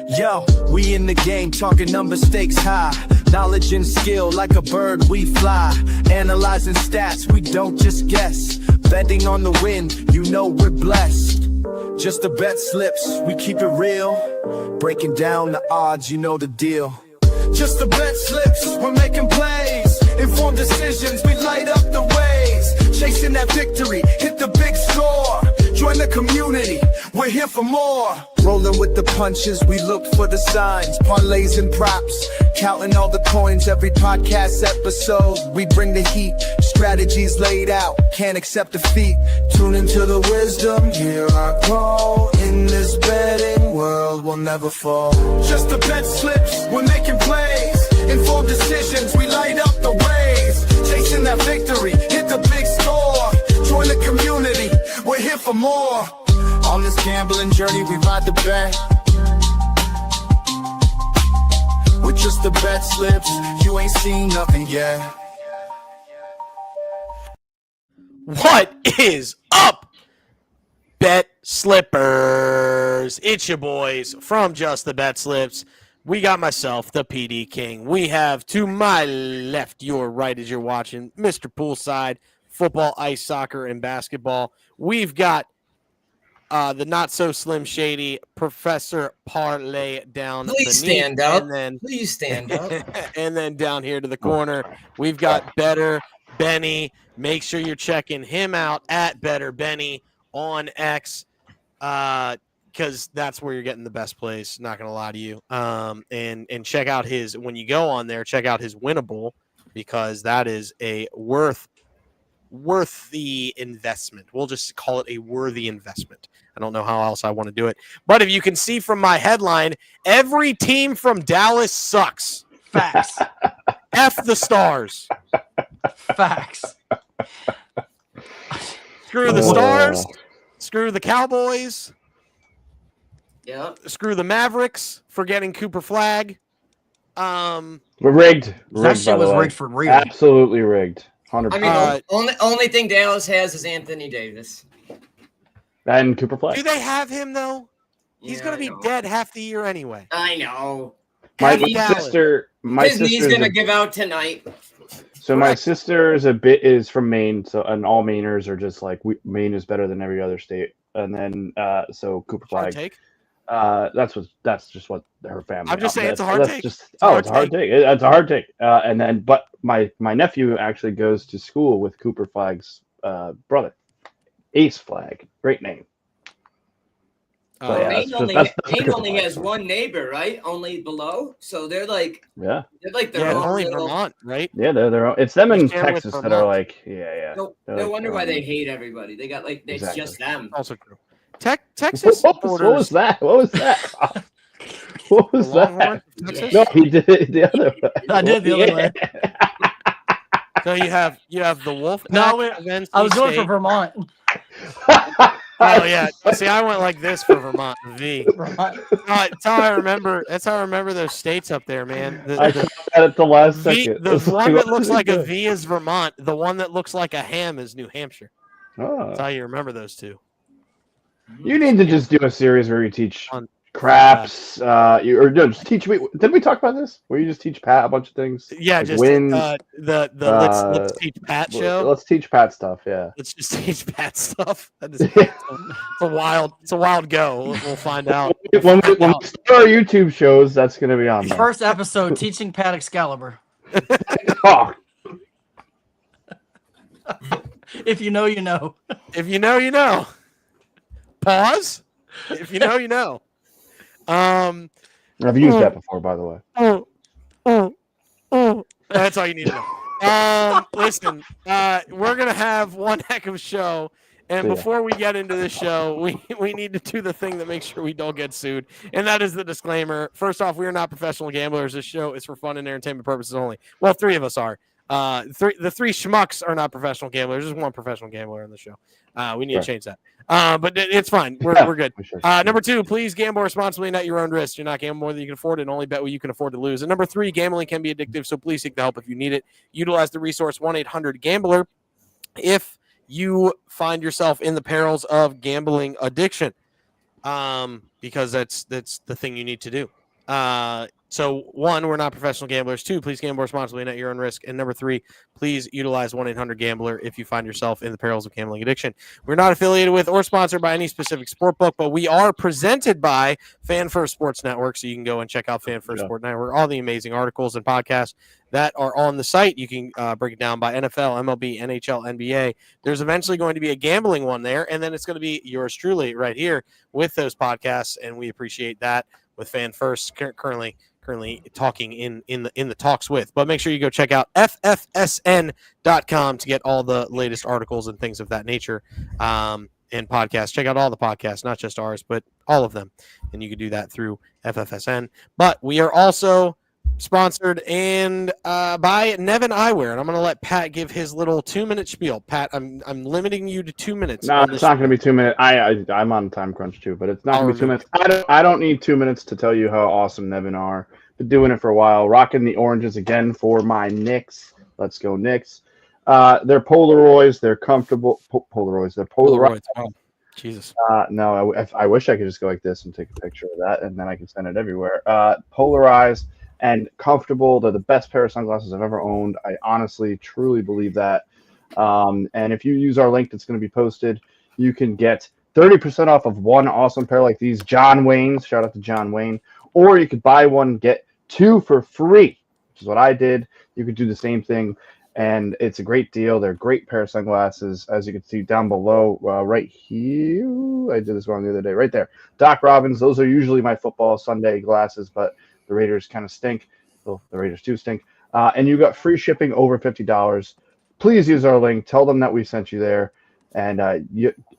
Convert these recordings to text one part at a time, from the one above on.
Yo, we in the game, talking number stakes high. Knowledge and skill, like a bird we fly. Analyzing stats, we don't just guess. Betting on the wind, you know we're blessed. Just the bet slips, we keep it real. Breaking down the odds, you know the deal. Just the bet slips, we're making plays. Informed decisions, we light up the ways. Chasing that victory, hit the big score. Join the community, we're here for more. Rolling with the punches, we look for the signs. Parlays and props, counting all the coins. Every podcast episode, we bring the heat. Strategies laid out, can't accept defeat. Tune into the wisdom, hear our call. In this betting world, we'll never fall. Just the bet slips, we're making plays. Informed decisions, we light up the ways. Chasing that victory, hit the big score. Join the community, we're here for more. On this gambling journey, we ride the bet. With just the bet slips, you ain't seen nothing yet. What is up, Bet Slippers? It's your boys from Just the Bet Slips. We got myself, the PD King. We have to my left, your right as you're watching, Mr. Poolside, football, ice, soccer, and basketball. We've got the not-so-slim shady Professor Parlay down Please beneath, stand up. Please stand up. And then down here to the corner, we've got Better Benny. Make sure you're checking him out at Better Benny on X, because that's where you're getting the best plays. Not gonna lie to you. And check out his, when you go on there, check out his winnable, because that is a worthy investment. We'll just call it a worthy investment. I don't know how else I want to do it. But if you can see from my headline, every team from Dallas sucks. Facts. F the Stars. Facts. Screw the Stars. Screw the Cowboys. Yeah. Screw the Mavericks for getting Cooper Flag. We're rigged. That shit was rigged for real. Absolutely rigged. 100%. I mean, only thing Dallas has is Anthony Davis. And Cooper Flag. Do they have him, though? He's going to be dead half the year anyway. I know. My sister his knee's going to give out tonight. So my sister is from Maine, so and all Mainers are just like Maine is better than every other state, and then so Cooper Flag. Hard take? That's just what her family. I'm just saying it's a hard take. It's a hard take. It's a hard take. And then, but my nephew actually goes to school with Cooper Flag's brother, Ace Flag. Great name. Maine only has one neighbor, right? Only below, so they're like their only little... Vermont, right? Yeah, they're it's them in Texas that are like No wonder why they hate everybody. They got it's just them. Also true. Texas. What was that? What was that? What was that? Texas? No, he did it the other way. I did the other way. So you have the Wolf. No, I was going for Vermont. Oh yeah. See, I went like this for Vermont. V. That's how I remember. That's how I remember those states up there, man. I got it the last second. The one that looks like a V is Vermont. The one that looks like a ham is New Hampshire. Oh. That's how you remember those two. You need to just do a series where you teach craps. Just teach me. Did we talk about this? Where you just teach Pat a bunch of things? Yeah, like just wins, let's teach Pat show. Let's teach Pat stuff. Yeah. Let's just teach Pat stuff. It's a wild go. We'll find out. When we start our YouTube shows, that's going to be on there. First episode, teaching Pat Excalibur. Oh. If you know, you know. If you know, you know. Pause. If you know, you know. I've used that before, by the way. That's all you need to know. Listen, we're gonna have one heck of a show, and before we get into this show, we need to do the thing that makes sure we don't get sued, and that is the disclaimer. First off, we are not professional gamblers. This show is for fun and entertainment purposes only. Well, three of us are. The three schmucks are not professional gamblers. There's one professional gambler on the show. We need to change that. But it's fine. We're good. Number 2, please gamble responsibly and at your own risk. You're not gambling more than you can afford and only bet what you can afford to lose. And number 3, gambling can be addictive, so please seek the help if you need it. Utilize the resource 1-800-GAMBLER if you find yourself in the perils of gambling addiction. because that's the thing you need to do. So 1, we're not professional gamblers. 2, please gamble responsibly and at your own risk. And number 3, please utilize 1-800-GAMBLER if you find yourself in the perils of gambling addiction. We're not affiliated with or sponsored by any specific sport book, but we are presented by Fan First Sports Network. So you can go and check out Fan First Sports Network, all the amazing articles and podcasts that are on the site. You can break it down by NFL, MLB, NHL, NBA. There's eventually going to be a gambling one there, and then it's going to be yours truly right here with those podcasts, and we appreciate that with Fan First currently talking in the talks with. But make sure you go check out ffsn.com to get all the latest articles and things of that nature, and podcasts. Check out all the podcasts, not just ours, but all of them, and you can do that through FFSN. But we are also sponsored and by Nevin Eyewear, and I'm going to let Pat give his little 2-minute spiel. Pat, I'm limiting you to 2 minutes. No, it's not going to be 2 minutes. I'm on time crunch too, but it's not going to be 2 minutes. I don't need 2 minutes to tell you how awesome Nevin are. Been doing it for a while. Rocking the oranges again for my Knicks. Let's go Knicks. They're Polaroids. They're comfortable. Polaroids. They're Polaroids. Oh, Jesus. No, I wish I could just go like this and take a picture of that, and then I can send it everywhere. Polarized and comfortable. They're the best pair of sunglasses I've ever owned. I honestly, truly believe that. And if you use our link that's going to be posted, you can get 30% off of one awesome pair like these John Waynes. Shout out to John Wayne. Or you could buy one, get 2 for free, which is what I did. You could do the same thing, and it's a great deal. They're a great pair of sunglasses, as you can see down below right here. I did this wrong the other day. Right there. Doc Robbins. Those are usually my football Sunday glasses, but the Raiders kind of stink. Well, the Raiders do stink. And you got free shipping over $50. Please use our link. Tell them that we sent you there. And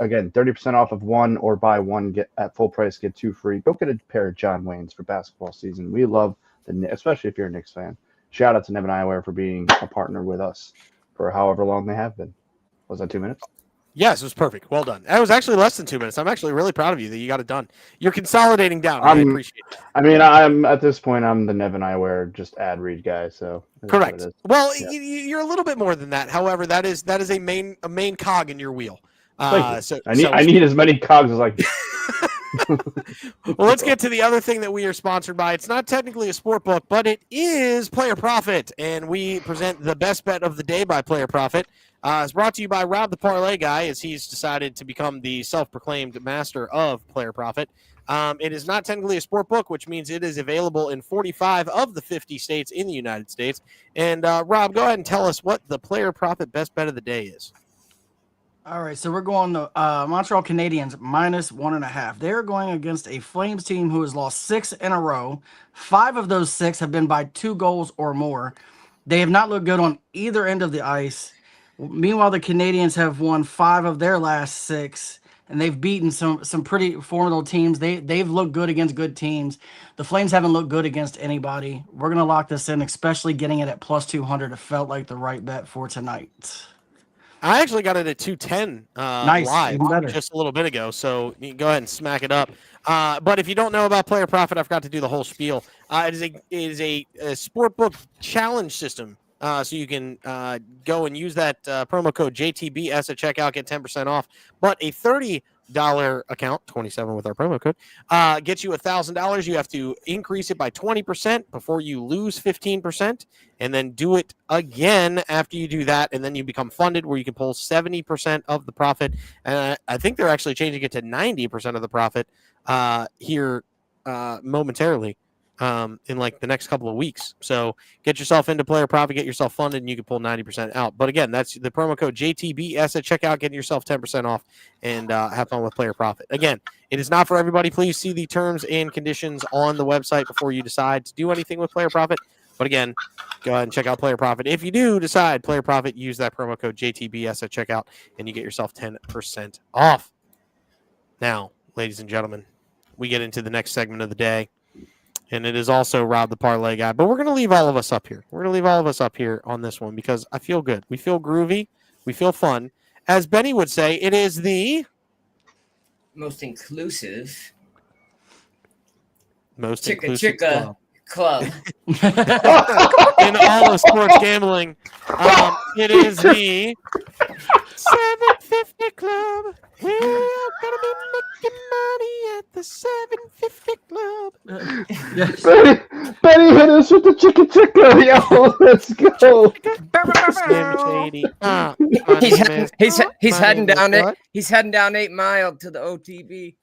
again, 30% off of one, or buy one, get at full price, get 2 free. Go get a pair of John Waynes for basketball season. We love especially if you're a Knicks fan. Shout out to Nevin Eyewear for being a partner with us for however long they have been. Was that 2 minutes? Yes, it was perfect. Well done. That was actually less than 2 minutes. I'm actually really proud of you that you got it done. You're consolidating down. I appreciate it. I mean, I'm at this point, I'm the Nevin Eyewear just ad read guy. So correct. Well, yeah. You're a little bit more than that. However, that is a main cog in your wheel. So I need as many cogs as I can. Well, let's get to the other thing that we are sponsored by. It's not technically a sport book, but it is Player Profit, and we present the best bet of the day by Player Profit. It's brought to you by Rob the Parlay Guy, as he's decided to become the self-proclaimed master of Player Profit. It is not technically a sport book, which means it is available in 45 of the 50 states in the United States. And Rob, go ahead and tell us what the Player Profit best bet of the day is. All right, so we're going to Montreal Canadiens -1.5. They're going against a Flames team who has lost 6 in a row. 5 of those 6 have been by 2 goals or more. They have not looked good on either end of the ice. Meanwhile, the Canadiens have won 5 of their last 6, and they've beaten some pretty formidable teams. They've looked good against good teams. The Flames haven't looked good against anybody. We're going to lock this in, especially getting it at +200. It felt like the right bet for tonight. I actually got it at 210 nice, live just a little bit ago, so you can go ahead and smack it up. But if you don't know about Player Profit, I forgot to do the whole spiel. It is a sport book challenge system, so you can go and use that promo code JTBS at checkout, get 10% off. But a $30 account, 27 with our promo code, gets you $1,000. You have to increase it by 20% before you lose 15%, and then do it again after you do that, and then you become funded where you can pull 70% of the profit. And I think they're actually changing it to 90% of the profit here momentarily in like the next couple of weeks. So get yourself into Player Profit, get yourself funded, and you can pull 90% out. But again, that's the promo code JTBS at checkout, getting yourself 10% off, and have fun with Player Profit. Again, it is not for everybody. Please see the terms and conditions on the website before you decide to do anything with Player Profit. But again, go ahead and check out Player Profit. If you do decide Player Profit, use that promo code JTBS at checkout, and you get yourself 10% off. Now, ladies and gentlemen, we get into the next segment of the day. And it is also Rob the Parlay Guy. But we're going to leave all of us up here. We're going to leave all of us up here on this one because I feel good. We feel groovy. We feel fun. As Benny would say, it is the most inclusive club club. in all of sports gambling. It is the 750 Club. We're going to be making money at the 750 Club. Yes. Benny hit us with the chicka chicka. Yo, let's go. Slim Shady. My He's name is- he's my heading name is down it. what? He's heading down 8 Mile to the OTB.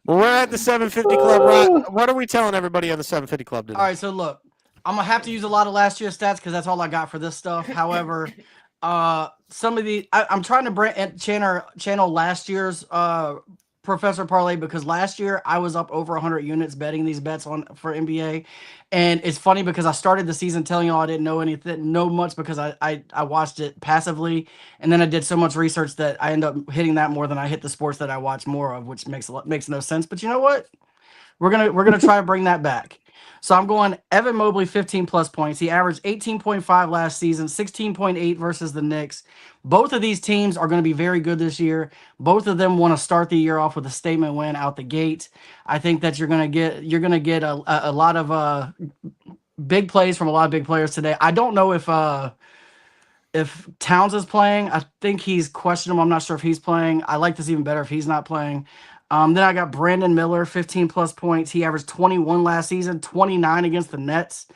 Well, we're at the 750 Club. Rod, what are we telling everybody on the 750 Club today? All right, so look, I'm gonna have to use a lot of last year's stats because that's all I got for this stuff. However, some of the I'm trying to channel last year's Professor Parlay because last year I was up over 100 units betting these bets for NBA, and it's funny because I started the season telling y'all I didn't know much because I watched it passively, and then I did so much research that I end up hitting that more than I hit the sports that I watch more of, which makes no sense. But you know what? We're gonna try to bring that back. So I'm going Evan Mobley 15 plus points. He averaged 18.5 last season, 16.8 versus the Knicks. Both of these teams are going to be very good this year. Both of them want to start the year off with a statement win out the gate. I think that you're going to get a lot of big plays from a lot of big players today. I don't know if Towns is playing. I think he's questionable. I'm not sure if he's playing. I like this even better if he's not playing. Then I got Brandon Miller, 15 plus points. He averaged 21 last season, 29 against the Nets.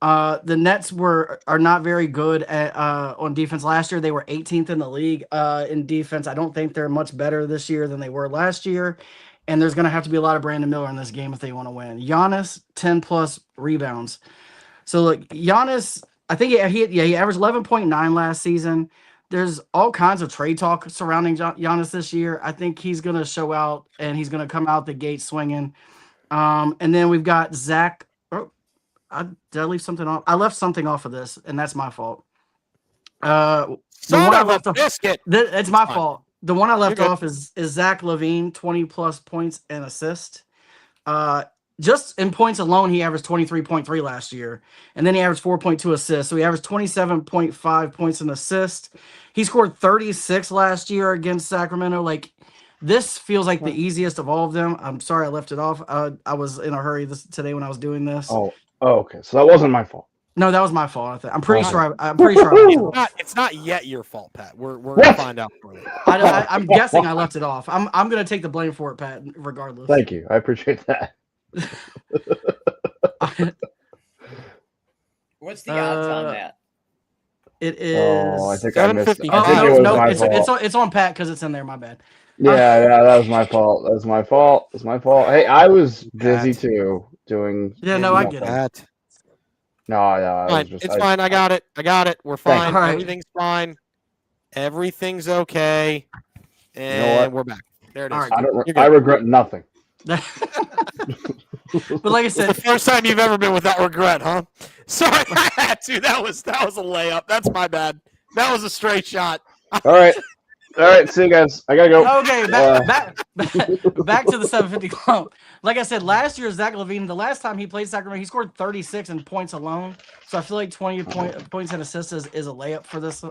The Nets are not very good on defense. Last year they were 18th in the league in defense. I don't think they're much better this year than they were last year. And there's going to have to be a lot of Brandon Miller in this game if they want to win. Giannis, 10 plus rebounds. So look, Giannis, I think he averaged 11.9 last season. There's all kinds of trade talk surrounding Giannis this year. I think he's going to show out and he's going to come out the gate swinging. And then we've got Zach. Oh, did I leave something off? I left something off of this, and that's my fault. Son of a biscuit. It's my fault. The one I left off is Zach LaVine, 20 plus points and assist. Just in points alone, he averaged 23.3 last year. And then he averaged 4.2 assists. So he averaged 27.5 points and assists. He scored 36 last year against Sacramento. Like, this feels like the easiest of all of them. I'm sorry I left it off. I was in a hurry today when I was doing this. Oh, okay. So that wasn't my fault. No, that was my fault. I'm pretty sure. It's not yet your fault, Pat. We're gonna find out for you. I'm guessing I left it off. I'm gonna take the blame for it, Pat. Regardless. Thank you. I appreciate that. What's the odds on that? It is. Oh, I think I missed. I think Oh, it was no, my fault. it's on Pat because it's in there. My bad. Yeah, that was my fault. That was my fault. It's my fault. Hey, I was busy too doing. Yeah, no, I get it. No, Fine. It's fine. I got it. We're fine. Right. Everything's fine. Everything's okay. And we're back. There it is. Right. I regret nothing. But like I said, it's the first time you've ever been without regret, huh? Sorry, I had to. That was a layup. That's my bad. That was a straight shot. All right. See you guys. I gotta go. Okay, back to the 750 Club. Like I said, last year Zach LaVine, the last time he played Sacramento, he scored 36 in points alone. So I feel like 20 points and assists is a layup for this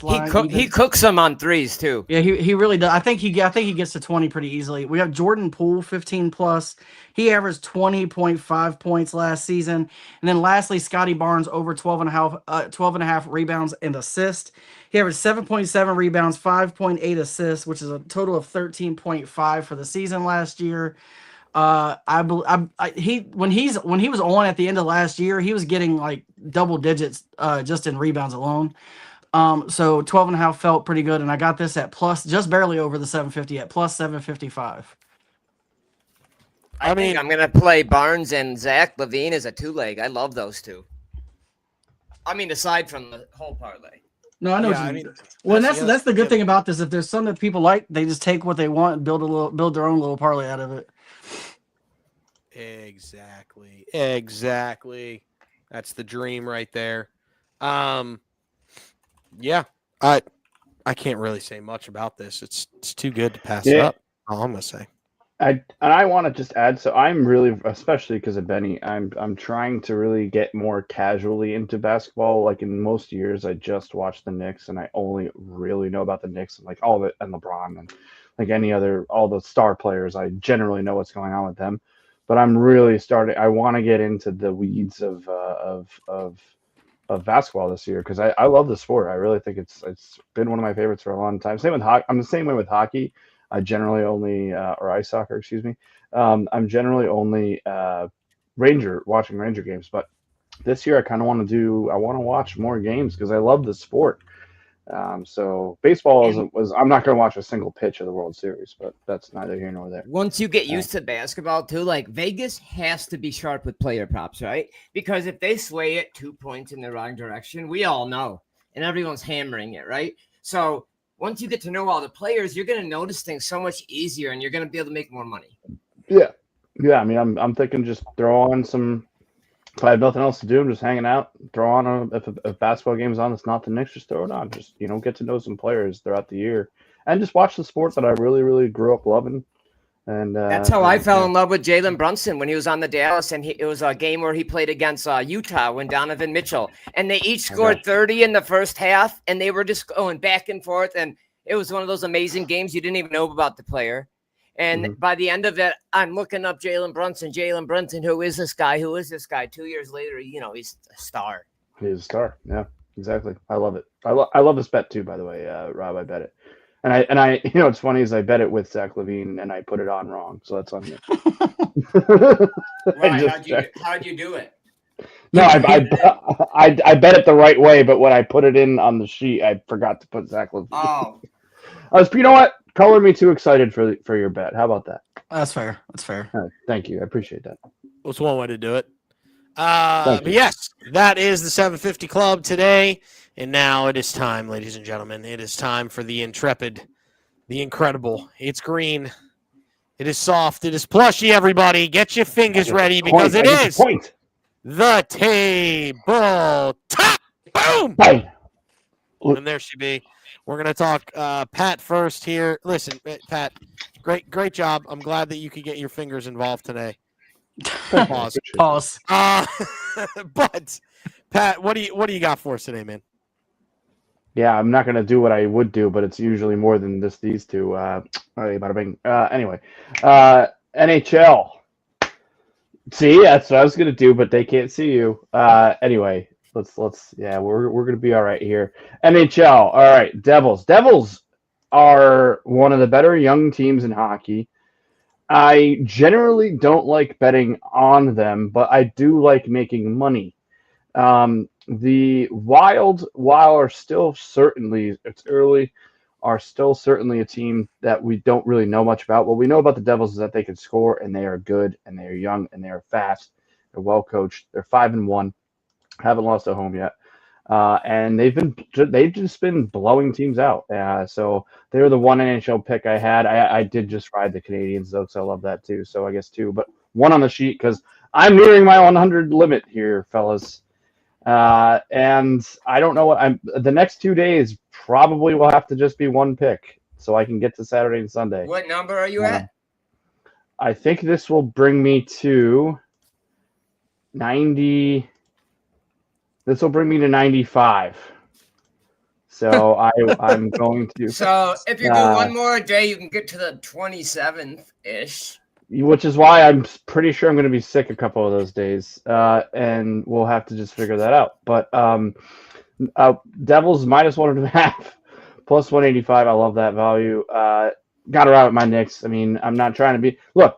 line. He cooks them on threes too. Yeah, he really does. I think he gets to 20 pretty easily. We have Jordan Poole, 15 plus. He averaged 20.5 points last season. And then lastly, Scotty Barnes over 12 and a half rebounds and assists. He averaged 7.7 rebounds, 5.8 assists, which is a total of 13.5 for the season last year. When he was on at the end of last year, he was getting like double digits just in rebounds alone. So 12 and a half felt pretty good, and I got this at plus, just barely over the 750 at plus 755. I mean, I'm gonna play Barnes and Zach LaVine as a 2-leg. I love those two. I mean, aside from the whole parlay. No, I know what you mean. Well, that's the good thing about this. If there's some that people like, they just take what they want and build their own little parlay out of it. Exactly. That's the dream right there. Yeah. I can't really say much about this. It's too good to pass up. All I'm gonna say. I want to just add. So I'm really, especially because of Benny, I'm trying to really get more casually into basketball. Like in most years, I just watch the Knicks, and I only really know about the Knicks and like all of it, and LeBron and like all the star players. I generally know what's going on with them, but I'm really starting. I want to get into the weeds of of basketball this year because I love the sport. I really think it's been one of my favorites for a long time. Same with hockey. I'm the same way with hockey. I generally only or ice soccer, excuse me. I'm generally only watching Ranger games, but this year I kind of want to watch more games because I love the sport. So baseball I'm not going to watch a single pitch of the World Series, but that's neither here nor there. Once you get used to basketball too, like Vegas has to be sharp with player props, right? Because if they sway it 2 points in the wrong direction, we all know, and everyone's hammering it, right? So once you get to know all the players, you're going to notice things so much easier, and you're going to be able to make more money. Yeah. I mean, I'm thinking just throw on some. If I have nothing else to do, I'm just hanging out. Throw on if a basketball game's on that's not the Knicks, just throw it on. Just get to know some players throughout the year, and just watch the sport that I really, really grew up loving. And that's how I fell in love with Jalen Brunson when he was on the Dallas, and it was a game where he played against Utah when Donovan Mitchell, and they each scored 30 in the first half, and they were just going back and forth, and it was one of those amazing games you didn't even know about the player. And by the end of it, I'm looking up Jalen Brunson. Who is this guy? 2 years later, he's a star. He's a star. Yeah, exactly. I love it. I love this bet too, by the way, Rob. I bet it. And I what's funny is I bet it with Zach LaVine and I put it on wrong. So that's on me. Right. How'd you do it? No, I bet it the right way, but when I put it in on the sheet, I forgot to put Zach LaVine. Oh. You know what? Colored me too excited for your bet. How about that? That's fair. Right, thank you. I appreciate that. That's one way to do it. But yes, that is the 750 Club today. And now it is time, ladies and gentlemen. It is time for the intrepid, the incredible. It's green. It is soft. It is plushy, everybody. Get your fingers ready because it is the table top. Boom! Bang. And there she be. We're going to talk Pat first here. Listen, Pat, great job. I'm glad that you could get your fingers involved today. Pause. But Pat, what do you got for us today, man? Yeah, I'm not going to do what I would do, but it's usually more than just these two. Bada bing. Anyway, NHL. See, that's what I was going to do, but they can't see you. Anyway. We're gonna be all right here. NHL, all right. Devils are one of the better young teams in hockey. I generally don't like betting on them, but I do like making money. The Wild, while are still certainly it's early, are still certainly a team that we don't really know much about. What we know about the Devils is that they can score and they are good and they are young and they are fast. They're well coached. They're 5-1. Haven't lost at home yet, and they've just been blowing teams out. So they were the one NHL pick I had. I did just ride the Canadians though, so I love that too. So I guess two, but one on the sheet because I'm nearing my 100 limit here, fellas. And I don't know what the next 2 days probably will have to just be one pick so I can get to Saturday and Sunday. What number are you at? I think this will bring me to 90. This will bring me to 95. So I'm going to. So if you do one more day, you can get to the 27th-ish. Which is why I'm pretty sure I'm going to be sick a couple of those days, and we'll have to just figure that out. But Devils -1.5, plus 185. I love that value. Got to ride with my Knicks. I mean, I'm not trying to be. Look,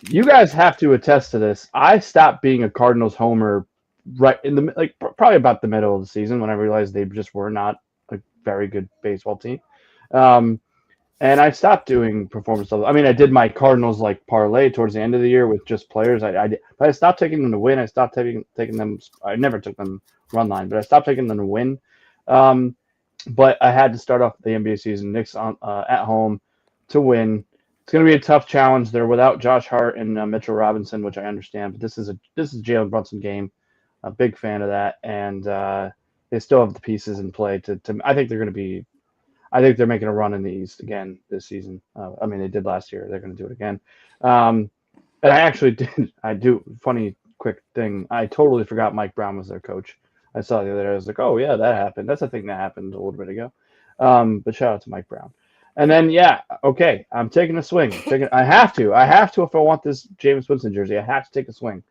you guys have to attest to this. I stopped being a Cardinals homer right in the probably about the middle of the season when I realized they just were not a very good baseball team. And I stopped doing performance levels. I mean, I did my Cardinals parlay towards the end of the year with just players. But I stopped taking them to win. I stopped taking them. I never took them run line, but I stopped taking them to win. But I had to start off the NBA season Knicks at home to win. It's going to be a tough challenge. They're without Josh Hart and Mitchell Robinson, which I understand. But this is a Jalen Brunson game. A big fan of that, and they still have the pieces in play to. I think they're going to be. I think they're making a run in the East again this season. I mean, they did last year. They're going to do it again. And I actually did. I do. Funny quick thing. I totally forgot Mike Brown was their coach. I saw the other day. I was like, oh yeah, that happened. That's a thing that happened a little bit ago. But shout out to Mike Brown. And then okay, I'm taking a swing. I have to if I want this Jameis Winston jersey. I have to take a swing.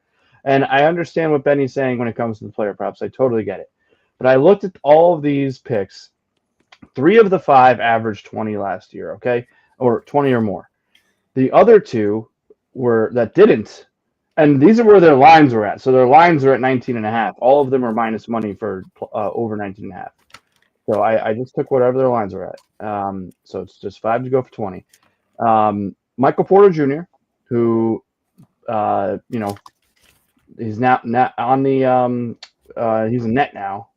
And I understand what Benny's saying when it comes to the player props. I totally get it. But I looked at all of these picks. 3 of the 5 averaged 20 last year, okay? Or 20 or more. The other 2 that didn't, and these are where their lines were at. So their lines are at 19.5. All of them are minus money for over 19.5. So I just took whatever their lines are at. So it's just 5 to go for 20. Michael Porter Jr., who, he's now on the he's a net now,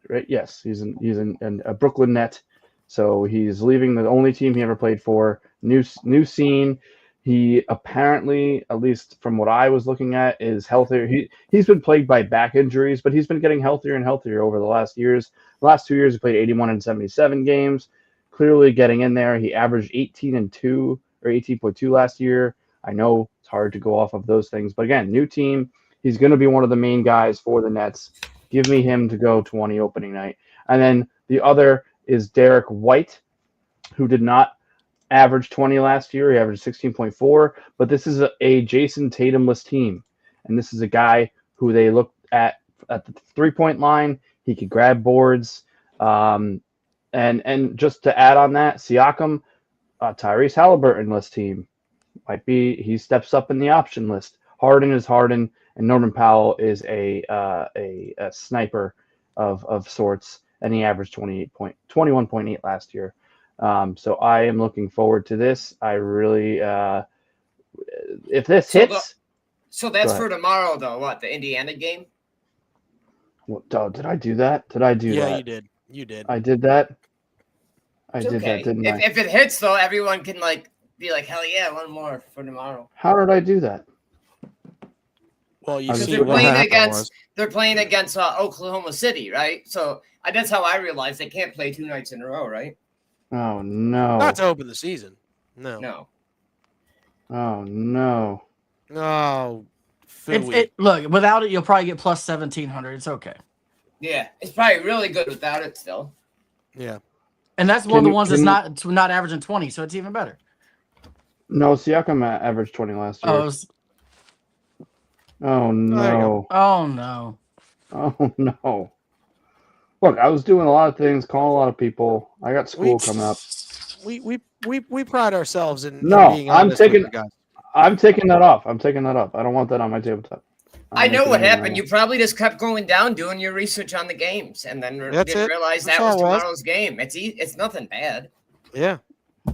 right? Yes, he's a Brooklyn Net. So he's leaving the only team he ever played for. New scene. He apparently, at least from what I was looking at, is healthier. He's been plagued by back injuries, but he's been getting healthier and healthier over the last years. The last 2 years, he played 81 and 77 games. Clearly getting in there. He averaged 18.2 or 18.2 last year. I know it's hard to go off of those things, but again, new team. He's going to be one of the main guys for the Nets. Give me him to go 20 opening night. And then the other is Derek White, who did not average 20 last year. He averaged 16.4, but this is a Jason Tatumless team. And this is a guy who they looked at the 3-point line. He could grab boards. And just to add on that, Siakam, Tyrese Halliburton-less team. He steps up in the option list. Harden is Harden, and Norman Powell is a sniper of sorts, and he averaged 21.8 last year. So I am looking forward to this. I really, if this hits. So that's for tomorrow, though. What, the Indiana game? Did I do that? Yeah, you did. You did. I did that. It's did that, didn't I? If it hits, though, everyone can be like, hell yeah, one more for tomorrow. How did I do that? Well, they're playing against Oklahoma City, right? So that's how I realized they can't play 2 nights in a row, right? Oh no! Not to open the season. No. Oh no! No. Look, without it, you'll probably get plus 1,700. It's okay. Yeah, it's probably really good without it still. Yeah. And that's one of the ones that's not averaging 20, so it's even better. No, Siakam averaged 20 last year. Oh no! Oh no! Oh no! Look, I was doing a lot of things, calling a lot of people. I got school coming up. We pride ourselves in being honest with the guys. I'm taking that off. I don't want that on my tabletop. I know what happened. You probably just kept going down doing your research on the games, and then didn't realize that was tomorrow's game. It's nothing bad. Yeah.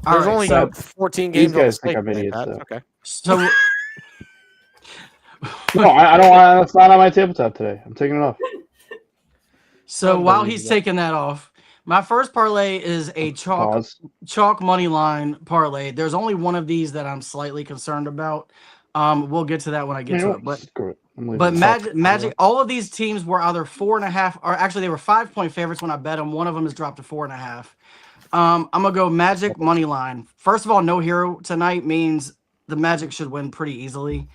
There's only 14 games. These guys think I'm idiots. Okay. So no, I don't want. It's not on my tabletop today. I'm taking it off. So while he's taking that off, my first parlay is a chalk money line parlay. There's only one of these that I'm slightly concerned about. We'll get to that when I get to it. But Magic, all of these teams were either 4.5, or actually they were 5-point favorites when I bet them. One of them has dropped to 4.5. I'm gonna go Magic money line. First of all, no hero tonight means the Magic should win pretty easily.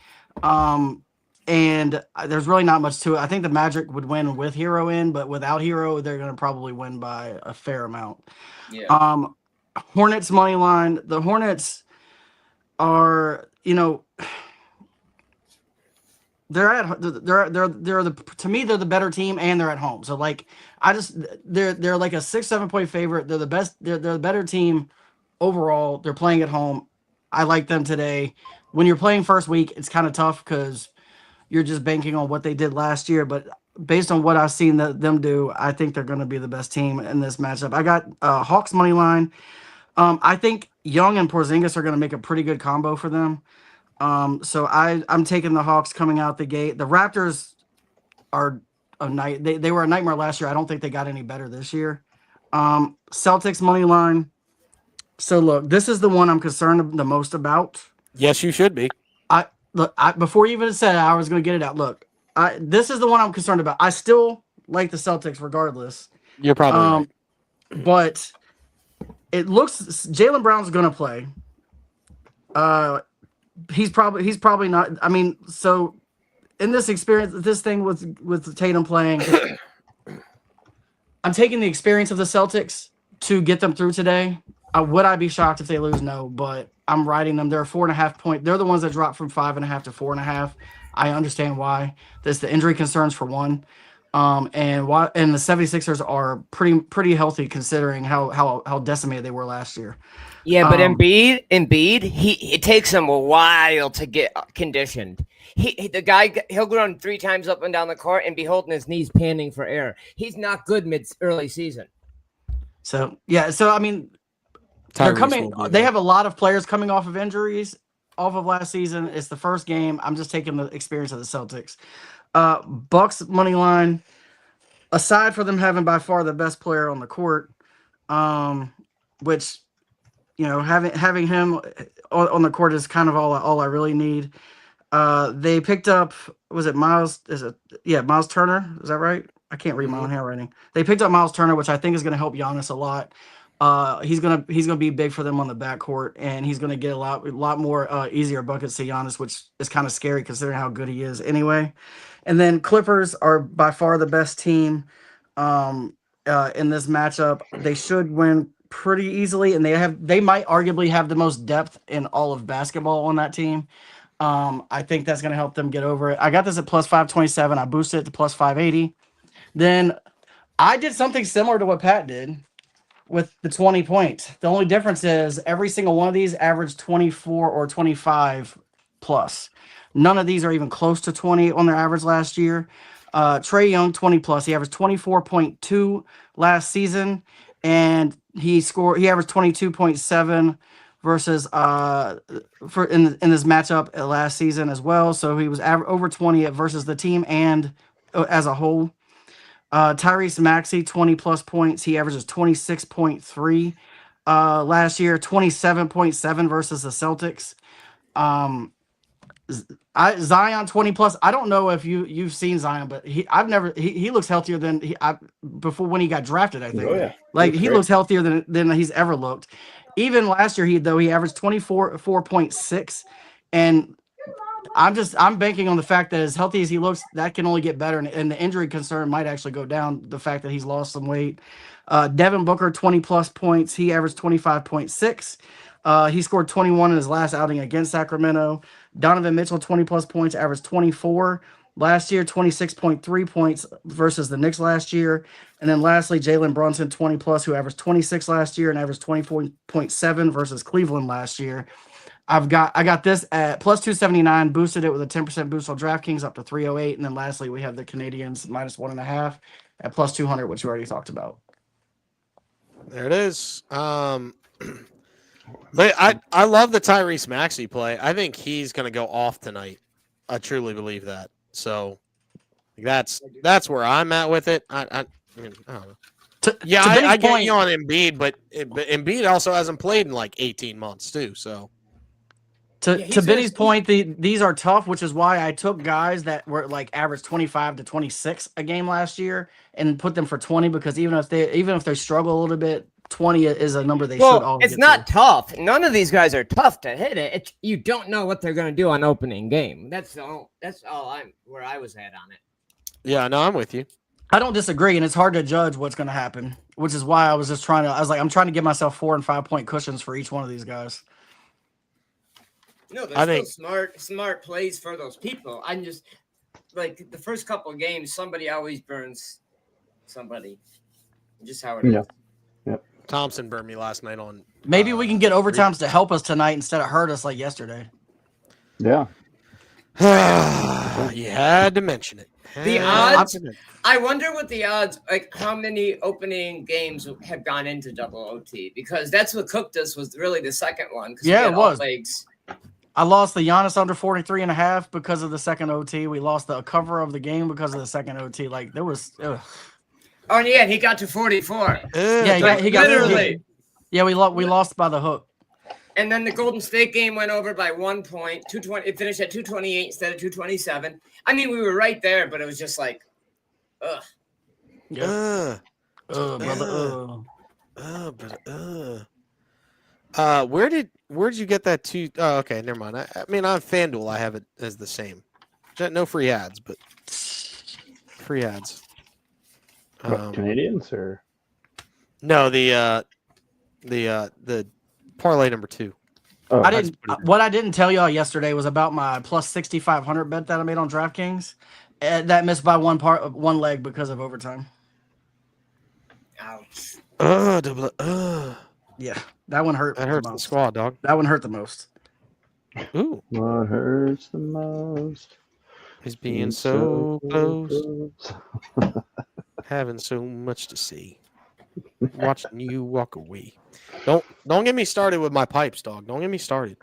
And there's really not much to it. I think the Magic would win with hero in, but without hero, they're gonna probably win by a fair amount. Yeah. Hornets money line. The Hornets are, they're to me they're the better team, and they're at home. So they're like a 6-7 point favorite. They're the best. They're the better team overall. They're playing at home. I like them today. When you're playing first week, it's kind of tough because you're just banking on what they did last year. But based on what I've seen them do, I think they're going to be the best team in this matchup. I got Hawks money line. I think Young and Porzingis are going to make a pretty good combo for them. So I'm taking the Hawks coming out the gate. The Raptors are they were a nightmare last year. I don't think they got any better this year. Celtics money line. So look, this is the one I'm concerned the most about. Yes, you should be. Before you even said it, I was going to get it out. Look, this is the one I'm concerned about. I still like the Celtics regardless. You're probably right. But it looks Jaylen Brown's going to play. He's probably not. I mean, so in this experience, this thing with Tatum playing, I'm taking the experience of the Celtics to get them through today. Would I be shocked if they lose? No, but I'm riding them. They're 4.5 point. They're the ones that dropped from 5.5 to 4.5. I understand why. There's the injury concerns for one. And the 76ers are pretty healthy considering how decimated they were last year. Yeah, but Embiid, it takes him a while to get conditioned. The guy, he'll run 3 times up and down the court and be holding his knees, panting for air. He's not good early season. So I mean, they're coming. They have a lot of players coming off of injuries off of last season. It's the first game. I'm just taking the experience of the Celtics. Bucks money line. Aside for them having by far the best player on the court, which, having him on the court is kind of all I really need. They picked up, was it Miles? Miles Turner? Is that right? I can't read my own handwriting. They picked up Miles Turner, which I think is going to help Giannis a lot. He's gonna be big for them on the backcourt, and he's gonna get a lot more easier buckets to Giannis, which is kind of scary considering how good he is anyway. And then Clippers are by far the best team in this matchup. They should win pretty easily, and they might arguably have the most depth in all of basketball on that team. I think that's gonna help them get over it. I got this at plus 527. I boosted it to plus 580. Then I did something similar to what Pat did with the 20 points. The only difference is every single one of these averaged 24 or 25 plus. None of these are even close to 20 on their average last year. Trae Young, 20 plus. He averaged 24.2 last season, and he averaged 22.7 versus in this matchup last season as well. So he was over 20 versus the team and as a whole. Tyrese Maxey, 20 plus points. He averages 26.3 last year, 27.7 versus the Celtics. Zion 20 plus. I don't know if you've seen Zion, but he looks healthier than before when he got drafted. I think he looks healthier than he's ever looked. Even last year, he averaged 24.6, and I'm banking on the fact that as healthy as he looks, that can only get better, and the injury concern might actually go down. The fact that he's lost some weight. Devin Booker, 20 plus points. He averaged 25.6. He scored 21 in his last outing against Sacramento. Donovan Mitchell, 20 plus points, averaged 24 last year, 26.3 points versus the Knicks last year. And then lastly, Jalen Brunson, 20 plus, who averaged 26 last year and averaged 24.7 versus Cleveland last year. I got this at plus 279, boosted it with a 10% boost on DraftKings up to 308. And then lastly, we have the Canadians minus 1.5 at plus 200, which we already talked about. There it is. But I love the Tyrese Maxey play. I think he's going to go off tonight. I truly believe that. So that's where I'm at with it. I don't know. I get you on Embiid, but Embiid also hasn't played in like 18 months too. So to Benny's point, these are tough, which is why I took guys that were like average 25 to 26 a game last year and put them for 20, because even if they struggle a little bit, 20 is a number they should always it's not tough. None of these guys are tough to hit it. You don't know what they're going to do on opening game. That's all where I was at on it. Yeah, no, I'm with you. I don't disagree, and it's hard to judge what's going to happen, which is why I was just trying to. I'm trying to give myself 4 and 5 point cushions for each one of these guys. No, there's still smart plays for those people. I'm just like the first couple of games, somebody always burns somebody. Just how it is. Yep. Thompson burned me last night on. Maybe we can get overtimes to help us tonight instead of hurt us like yesterday. Yeah. You had to mention it. The odds. I wonder what the odds, like how many opening games have gone into double OT, because that's what cooked us was really the second one. Yeah, it was. I lost the Giannis under 43.5 because of the second OT. We lost the cover of the game because of the second OT. Like there was. Ugh. Oh yeah, he got to 44. Yeah, he got literally. Yeah, we lost by the hook. And then the Golden State game went over by 1 point. 220. It finished at 228 instead of 227. I mean, we were right there, but it was just like, ugh. Yeah. Brother. Where'd you get that to? Oh, okay, never mind. I mean, on FanDuel, I have it as the same. No free ads, but free ads. Canadians or no, the parlay number 2. What I didn't tell y'all yesterday was about my plus 6,500 bet that I made on DraftKings, That missed by one leg because of overtime. Ouch. Yeah, that one hurt. That hurts the squad, dog. That one hurt the most. Ooh. What hurts the most Is being so close. Having so much to see. Watching you walk away. Don't get me started with my pipes, dog. Don't get me started.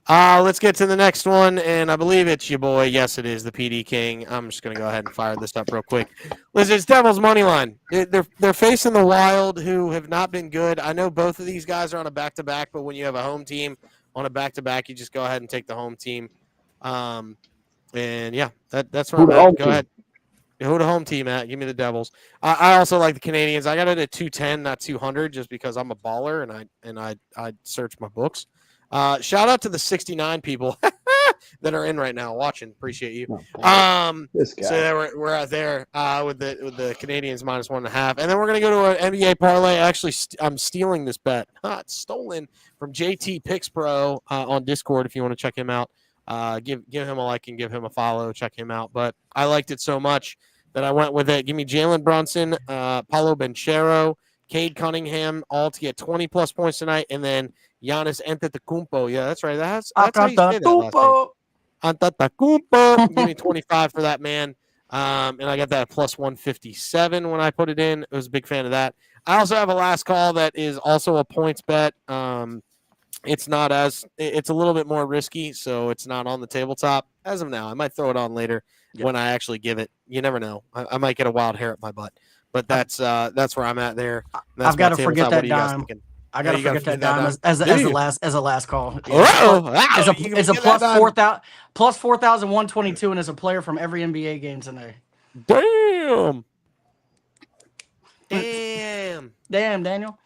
Let's get to the next one, and I believe it's your boy. Yes, it is the PD King. I'm just gonna go ahead and fire this up real quick. Listen, it's Devils money line. They're facing the Wild, who have not been good. I know both of these guys are on a back-to-back, but when you have a home team on a back-to-back, you just go ahead and take the home team. And yeah, that's where I'm at. Go ahead. Who the home team at? Give me the Devils. I also like the Canadians. I got it at 210, not 200, just because I'm a baller and I search my books. Shout out to the 69 people that are in right now watching. Appreciate you. This guy. So we're out there with the Canadians minus 1.5, and then we're gonna go to an NBA parlay. Actually, I'm stealing this bet. It's stolen from JT Picks Pro on Discord. If you want to check him out. Give him a like and give him a follow. Check him out. But I liked it so much that I went with it. Give me Jalen Brunson, Paolo Banchero, Cade Cunningham, all to get 20-plus points tonight, and then Giannis Antetokounmpo. Yeah, that's right. That's how you say that last name. Antetokounmpo. Give me 25 for that man. And I got that at plus 157 when I put it in. I was a big fan of that. I also have a last call that is also a points bet. It's a little bit more risky, so it's not on the tabletop as of now. I might throw it on later when I actually give it. You never know. I might get a wild hair up my butt, but that's where I'm at there. I've got to forget that dime. I got to forget that dime as a last call. It's a plus 4,122, and it's a player from every NBA game tonight. Damn, Daniel.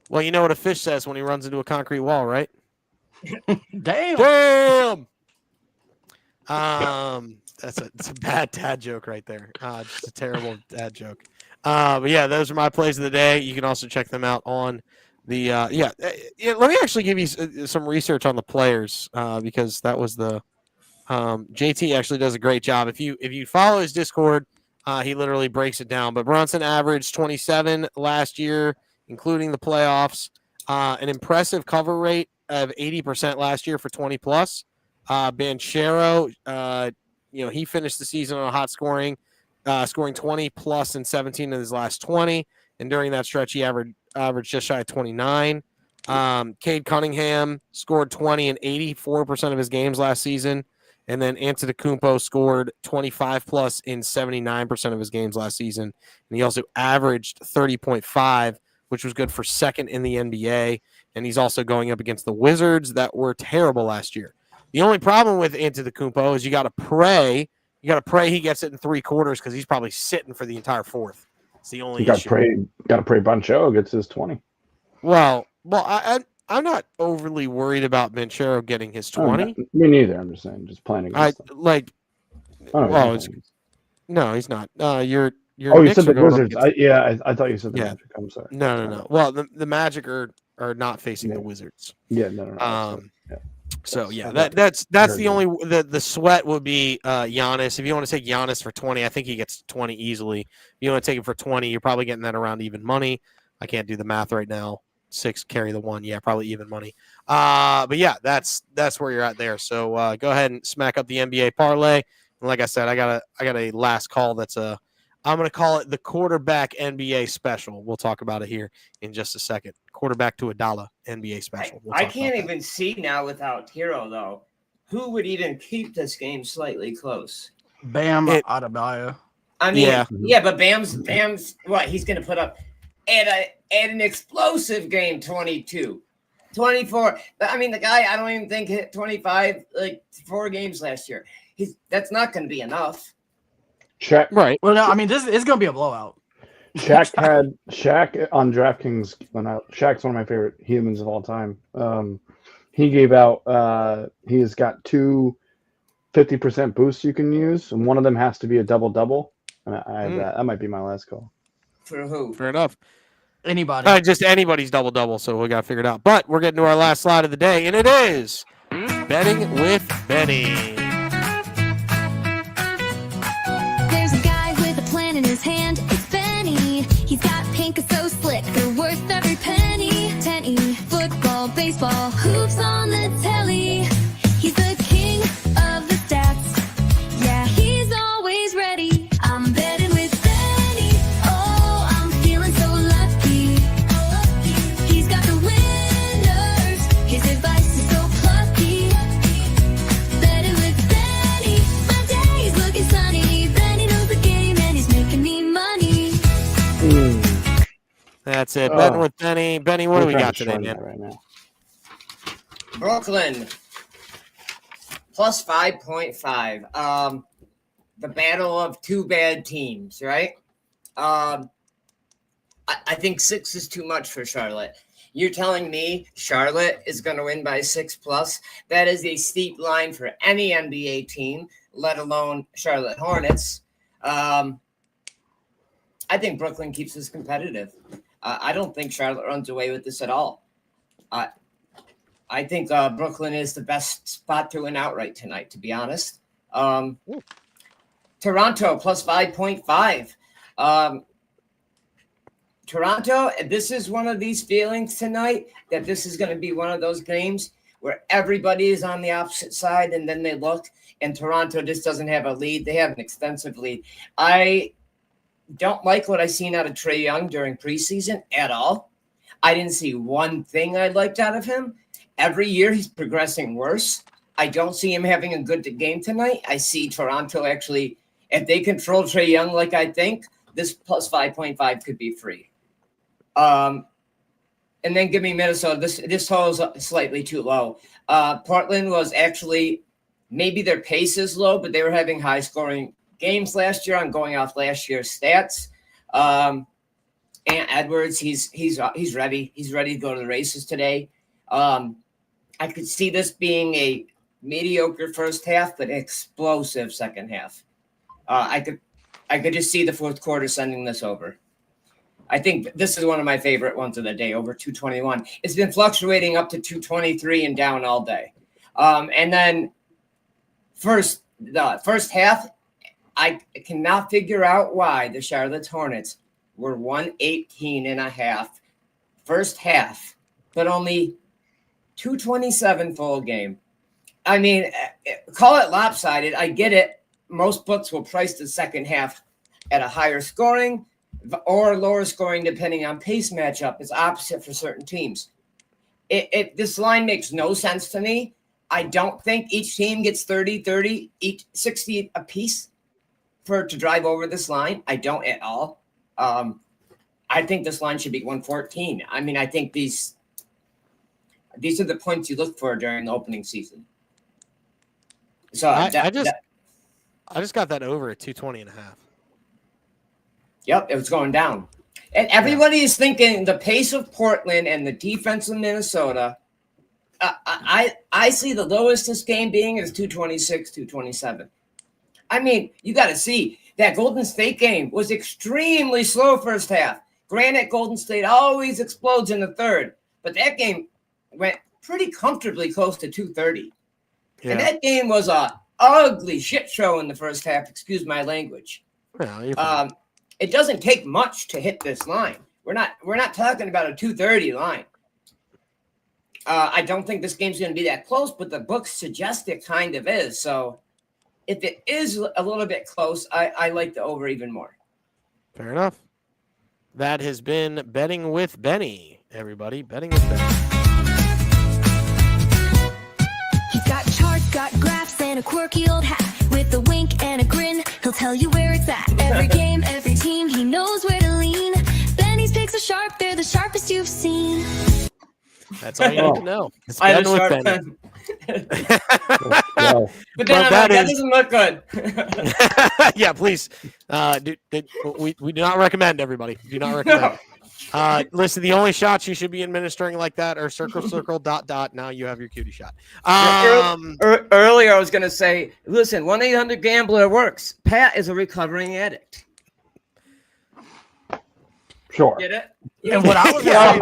Well, you know what a fish says when he runs into a concrete wall, right? Damn. It's a bad dad joke right there. Just a terrible dad joke. But yeah, those are my plays of the day. You can also check them out on the Let me actually give you some research on the players because that was the JT actually does a great job. If you follow his Discord, he literally breaks it down. But Brunson averaged 27 last year, including the playoffs. An impressive cover rate of 80% last year for 20-plus. Banchero, he finished the season on a hot scoring 20-plus in 17 of his last 20. And during that stretch, he averaged just shy of 29. Cade Cunningham scored 20 in 84% of his games last season. And then Antetokounmpo scored 25-plus in 79% of his games last season. And he also averaged 30.5, which was good for second in the NBA. And he's also going up against the Wizards that were terrible last year. The only problem with Antetokounmpo is you got to pray. You got to pray he gets it in 3 quarters because he's probably sitting for the entire fourth. It's the only issue. Got to pray Banchero gets his 20. Well, I'm not overly worried about Banchero getting his 20. Me neither. I'm just saying, just playing against them. No, he's not. You said the Wizards. I thought you said the Magic. I'm sorry. No. Well, the Magic are not facing the Wizards. Yeah, no. So yeah, that's the only the sweat would be Giannis. If you want to take Giannis for 20, I think he gets 20 easily. If you want to take it for 20, you're probably getting that around even money. I can't do the math right now. 6 carry the 1, yeah, probably even money. But yeah, that's where you're at there. So go ahead and smack up the NBA parlay. And like I said, I got a last call that's I'm going to call it the quarterback NBA special. We'll talk about it here in just a second. Quarterback to $1 NBA special. I can't even see now without Hero, though. Who would even keep this game slightly close? Bam Adebayo. I mean, yeah, but Bam's what? He's going to put up at an explosive game 22. 24. I mean, the guy, I don't even think hit 25, 4 games last year. That's not going to be enough. Shaq. Right. Well, no, I mean, this is going to be a blowout. Shaq on DraftKings. Shaq's one of my favorite humans of all time. He gave out. He has got 2 50% boosts you can use, and one of them has to be a double-double. And I have that. That might be my last call. For who? Fair enough. Anybody. Just anybody's double-double, so we got to figure it out. But we're getting to our last slide of the day, and it is Betting with Benny. his hand is Benny. He's got pink is so slick, they're worth every penny. Tenny, football, baseball, hoops on the telly. He's the king of the stats. Yeah, he's always ready. I'm betting with Benny. Oh, I'm feeling so lucky. He's got the winners. His advice is so plucky. Betting with Benny. My day's looking sunny. Benny knows the game and he's making me money. That's it. Betting with Benny. Benny, what do we got today, man? Right now. Brooklyn plus 5.5. The battle of two bad teams, right? I think 6 is too much for Charlotte. You're telling me Charlotte is going to win by 6+? That is a steep line for any NBA team, let alone Charlotte Hornets. I think Brooklyn keeps this competitive. I don't think Charlotte runs away with this at all. I think Brooklyn is the best spot to win outright tonight, to be honest. Toronto plus 5.5. Toronto, this is one of these feelings tonight that this is going to be one of those games where everybody is on the opposite side and then they look and Toronto just doesn't have a lead. They have an extensive lead. I don't like what I've seen out of Trae Young during preseason at all. I didn't see one thing I liked out of him. Every year he's progressing worse. I don't see him having a good game tonight. I see Toronto actually, if they control Trae Young like I think, this plus 5.5 could be free. And then give me Minnesota. This total is slightly too low. Portland was actually, maybe their pace is low, but they were having high scoring games last year. I'm going off last year's stats. And Edwards, he's ready. He's ready to go to the races today. I could see this being a mediocre first half, but explosive second half. I could just see the fourth quarter sending this over. I think this is one of my favorite ones of the day, over 221. It's been fluctuating up to 223 and down all day. And then the first half, I cannot figure out why the Charlotte Hornets were 118.5 first half, but only 227 full game. I mean, call it lopsided. I get it. Most books will price the second half at a higher scoring or lower scoring depending on pace matchup. It's opposite for certain teams. This line makes no sense to me. I don't think each team gets 30, each 60 apiece for to drive over this line. I don't at all. I think this line should be 114. I mean, I think these are the points you look for during the opening season. So I just got that over at 220.5. Yep, it was going down. And everybody is thinking the pace of Portland and the defense of Minnesota. I see the lowest this game being is 226, 227. I mean, you got to see that Golden State game was extremely slow first half. Granted, Golden State always explodes in the third, but that game went pretty comfortably close to 230. Yeah. And that game was a ugly shit show in the first half. Excuse my language. Well, it doesn't take much to hit this line. We're not talking about a 230 line. I don't think this game's going to be that close, but the books suggest it kind of is. So if it is a little bit close, I like the over even more. Fair enough. That has been Betting with Benny, everybody. Betting with Benny. He's got charts, got graphs, and a quirky old hat. With a wink and a grin, he'll tell you where it's at. Every game, every team, he knows where to lean. Benny's picks are sharp, they're the sharpest you've seen. That's all you need to know. It's Betting with Benny. But then that doesn't look good. Yeah, please. We do not recommend, everybody. Do not recommend. No. Listen, the only shots you should be administering like that are circle, circle, dot, dot. Now you have your cutie shot. Earlier, I was going to say, listen, 1-800-GAMBLER works. Pat is a recovering addict. Sure. Get it? And what I was going to say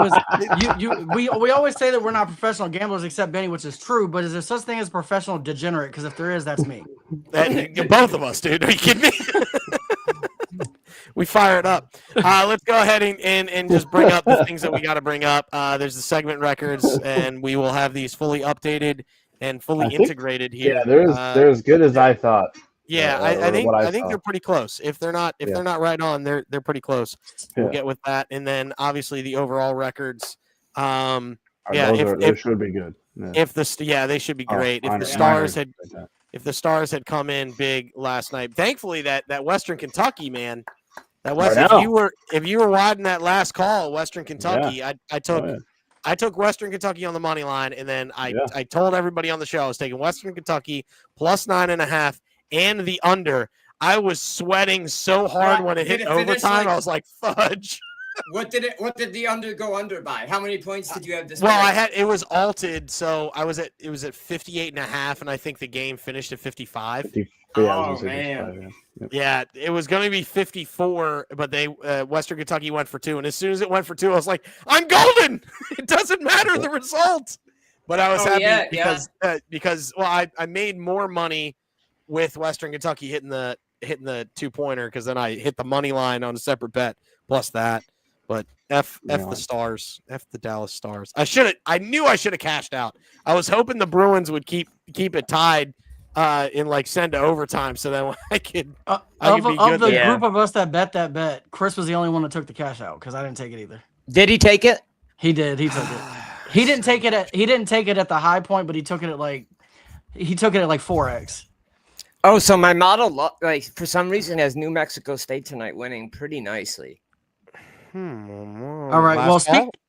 was, we always say that we're not professional gamblers except Benny, which is true. But is there such thing as professional degenerate? Because if there is, that's me. Both of us, dude. Are you kidding me? We fire it up. Let's go ahead and just bring up the things that we got to bring up. There's the segment records, and we will have these fully updated and fully integrated here. Yeah, they're as good as I thought. Yeah, I think saw. they're pretty close. If they're not right on, they're pretty close. We'll get with that, and then obviously the overall records. Those should be good. Yeah. If they should be great. If the Stars had come in big last night, thankfully that Western Kentucky man, if you were riding that last call, Western Kentucky, I took Western Kentucky on the money line, and then I told everybody on the show I was taking Western Kentucky plus 9.5 and the under. I was sweating so hard when it hit overtime. I was like, fudge. What did the under go under by? How many points did you have this? Well, it was altered, so it was at 58.5, and I think the game finished at 55. Oh man. Yeah, it was going to be 54, but Western Kentucky went for 2, and as soon as it went for 2, I was like, I'm golden. It doesn't matter the result. But I was happy because I made more money with Western Kentucky hitting the 2-pointer, because then I hit the money line on a separate bet plus that. But F the Stars, F the Dallas Stars. I knew I should have cashed out. I was hoping the Bruins would keep it tied in send to overtime, so then I could be good. Of the group of us that bet, Chris was the only one that took the cash out, because I didn't take it either. Did he take it? He did. He took it. He didn't take it at the high point, but he took it at 4x. Oh, so my model, for some reason, has New Mexico State tonight winning pretty nicely. All right. Well,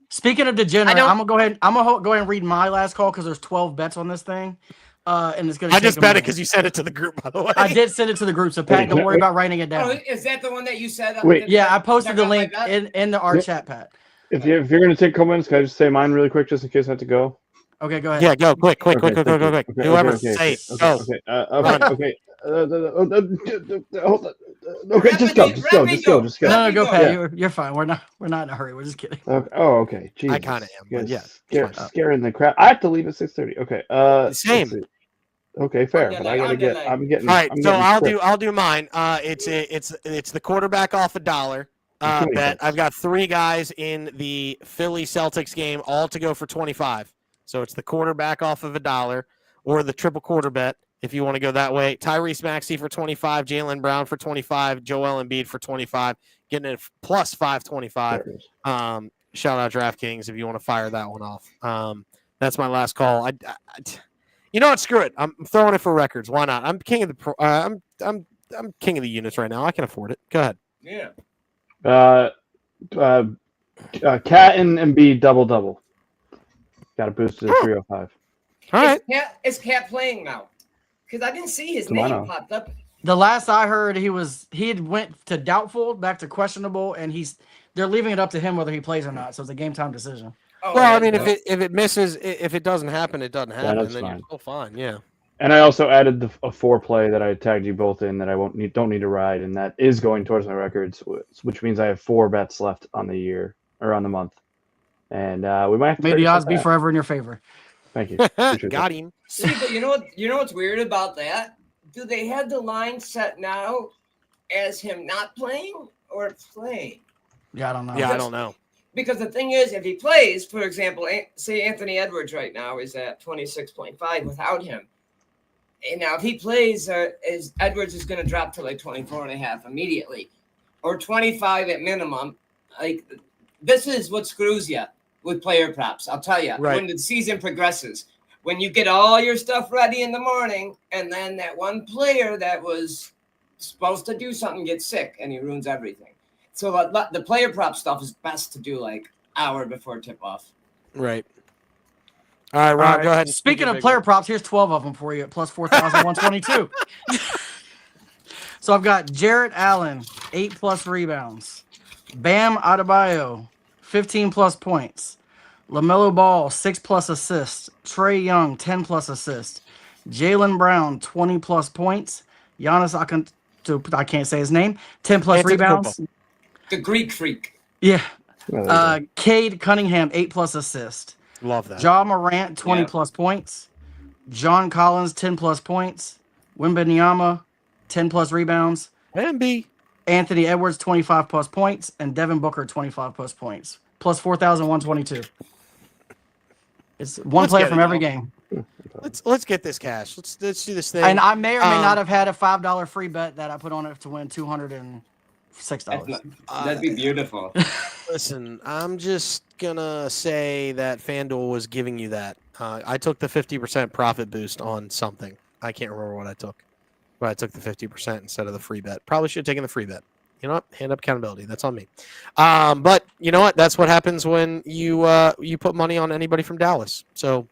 speaking of degenerate, I'm gonna go ahead and read my last call, because there's 12 bets on this thing, and it's gonna. I just bet it because you sent it to the group, by the way. I did send it to the group, so Pat, don't worry about writing it down. Oh, is that the one that you said? Yeah, I posted the link in our chat, Pat. If you're gonna take comments, can I just say mine really quick, just in case I have to go? Okay, go ahead. Yeah, go quick. Whoever say it. Go. Okay. Okay, just go. No, go, Pat. You're fine. We're not in a hurry. We're just kidding. Okay. Jesus. I kind of am, but yeah. Scaring the crap. I have to leave at 6:30. Okay. Same. Okay, fair. But I'm getting. All right, so I'll do mine. It's the quarterback off $1. Bet. I've got 3 guys in the Philly Celtics game, all to go for 25. So it's the quarterback off of $1, or the triple quarter bet, if you want to go that way. Tyrese Maxey for 25, Jaylen Brown for 25, Joel Embiid for 25, getting it plus 525. Shout out DraftKings if you want to fire that one off. That's my last call. You know what? Screw it. I'm throwing it for records. Why not? I'm king of the I'm king of the units right now. I can afford it. Go ahead. Yeah. Cat and Embiid double. Got to boost to 305. All right. Is Cat playing now? Because I didn't see his name popped up. The last I heard, he had went to doubtful, back to questionable, and they're leaving it up to him whether he plays or not. So it's a game time decision. Oh, well, I mean, if it misses, if it doesn't happen, it doesn't happen. That's then fine. You're still fine. Yeah. And I also added a 4-play that I tagged you both in that I don't need to ride, and that is going towards my records, which means I have 4 bets left on the year or on the month. And we might have to. May the odds be forever in your favor. Thank you. Got him. See, but you know what's weird about that? Do they have the line set now as him not playing or playing? Yeah, I don't know. Yeah, I don't know. Because the thing is, if he plays, for example, say Anthony Edwards right now is at 26.5 without him. And now if he plays, Edwards is going to drop to 24.5 immediately, or 25 at minimum. This is what screws you with player props. I'll tell you, when the season progresses, when you get all your stuff ready in the morning, and then that one player that was supposed to do something gets sick and he ruins everything. So the player prop stuff is best to do hour before tip off. Right. All right, Rob, go ahead. Speaking of player props, here's 12 of them for you at plus 4,122. So I've got Jarrett Allen, 8+ rebounds. Bam Adebayo, 15+ points. LaMelo Ball, 6+ assists. Trae Young, 10+ assists. Jaylen Brown, 20+ points. Giannis I can't say his name, 10+ rebounds. The Greek freak. Yeah. Cade Cunningham, 8+ assists. Love that. Ja Morant, 20+ points. John Collins, 10+ points. Wembanyama, 10+ rebounds. Wemby. Anthony Edwards 25 plus points, and Devin Booker 25 plus points, plus 4,122. It's one player from every game. Let's get this cash. Let's do this thing. And I may or may not have had a $5 free bet that I put on it to win $206. That'd be beautiful. Listen, I'm just gonna say that FanDuel was giving you that. I took the 50% profit boost on something. I can't remember what I took, but I took the 50% instead of the free bet. Probably should have taken the free bet. You know what? Hand up accountability. That's on me. But you know what? That's what happens when you put money on anybody from Dallas. So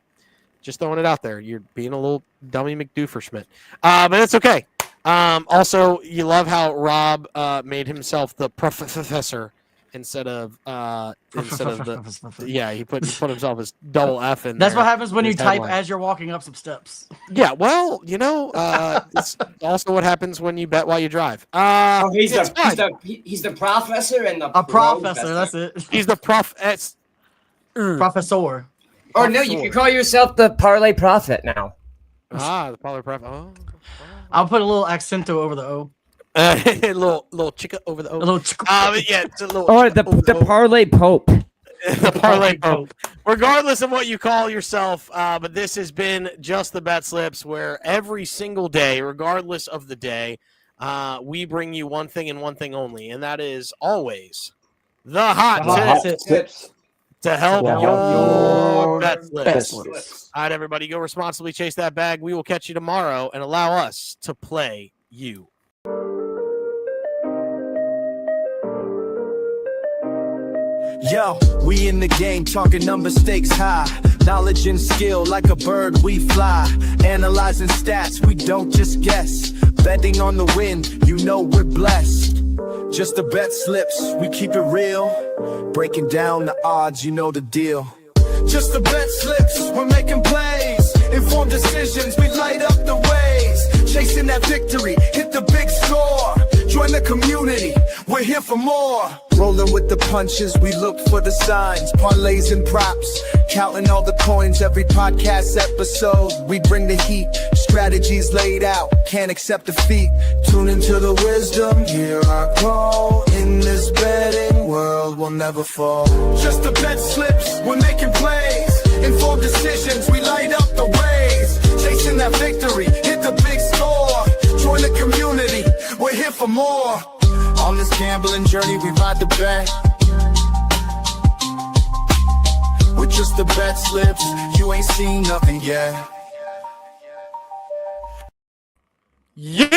just throwing it out there. You're being a little dummy McDooferschmidt. But it's okay. Also, you love how Rob made himself the professor instead of the he put himself as double F in there. That's what happens when you type headline. as you're walking up some steps. Yeah, well, it's also what happens when you bet while you drive. He's the professor and the professor. That's it. He's the Professor. Or no, you can call yourself the parlay prophet now. The parlay prophet. Oh. I'll put a little accento over the O. A little chica over the O. A little chica. Yeah, it's a little. Or the parlay pope. The parlay pope. Regardless of what you call yourself, but this has been just the Betslips, where every single day, regardless of the day, we bring you one thing and one thing only, and that is always the hot tips to help your Betslips. All right, everybody, go responsibly, chase that bag. We will catch you tomorrow and allow us to play you. Yo, we in the game, talking number stakes high. Knowledge and skill, like a bird we fly. Analyzing stats, we don't just guess. Betting on the win, you know we're blessed. Just the Betslips, we keep it real. Breaking down the odds, you know the deal. Just the Betslips, we're making plays. Informed decisions, we light up the ways. Chasing that victory, hit the big score. Join the community, we're here for more. Rolling with the punches, we look for the signs. Parlays and props, counting all the coins. Every podcast episode, we bring the heat. Strategies laid out, can't accept defeat. Tune into the wisdom, hear our call. In this betting world, we'll never fall. Just the Betslips, we're making plays. Informed decisions, we light up the ways. Chasing that victory, hit the big score. Join the community, we're here for more. On this gambling journey, we ride the bet. With just the Betslips, you ain't seen nothing yet. Yeah.